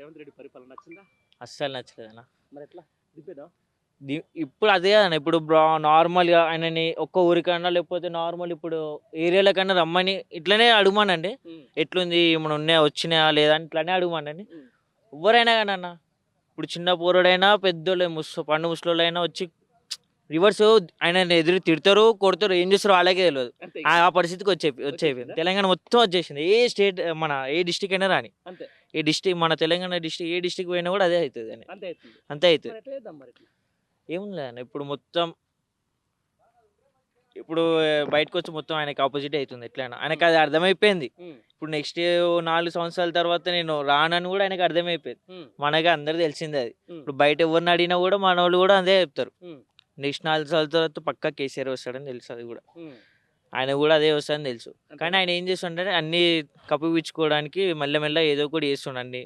రేవంత్ రెడ్డి పరిపాలన నచ్చిందా? అస్సలు నచ్చలేదన్న. మరి ఎట్లా దింపేదా? ఇప్పుడు అదే అన్న, ఇప్పుడు నార్మల్గా ఆయనని ఒక్క ఊరికన్నా లేకపోతే నార్మల్ ఇప్పుడు ఏరియాల కన్నా రమ్మని ఇట్లనే అడుగుమానండి. ఎట్లుంది ఏమైనా ఉన్నాయా వచ్చినాయా లేదా అని ఇట్లానే అడుగుమానండి. ఎవరైనా కానీ అన్న, ఇప్పుడు చిన్న పోరడైనా పెద్దోళ్ళు పండు ముసలోళ్ళైనా వచ్చి రివర్స్ ఆయన ఎదురు తిడతారు కొడతారు, ఏం చేస్తారో వాళ్ళకే తెలియదు. అంతే ఆ పరిస్థితికి వచ్చేవి తెలంగాణ మొత్తం వచ్చేసింది. ఏ స్టేట్ మన ఏ డిస్టిక్ అయినా రాని, అంతే ఏ డిస్టిక్ మన తెలంగాణ డిస్టిక్ ఏ డిస్టిక్ పోయినా కూడా అదే అవుతుంది అని, అంతే అవుతుంది. అంతే అవుతుంది. మరి ఎట్లా చేద్దాం మరి ఇట్లా? ఏముంది అన్న, ఇప్పుడు మొత్తం ఇప్పుడు బయటకు వచ్చి మొత్తం ఆయనకి ఆపోజిట్ అవుతుంది. ఎట్లయినా ఆయనకి అది అర్థమైపోయింది. ఇప్పుడు నెక్స్ట్ 4 సంవత్సరాల తర్వాత నేను రానని కూడా ఆయనకి అర్థమైపోయింది. మనకి అందరు తెలిసిందే అది. ఇప్పుడు బయట ఎవరిని అడిగినా కూడా మన వాళ్ళు కూడా అదే చెప్తారు. నెక్స్ట్ 4 సంవత్సరాల తర్వాత పక్కా కేసీఆర్ వస్తాడని తెలుసు. అది కూడా ఆయన కూడా అదే వస్తుందని తెలుసు. కానీ ఆయన ఏం చేస్తుంటే అన్ని కప్పిపుచ్చుకోవడానికి మెల్లమెల్ల ఏదో ఒకటి చేస్తుండ అన్ని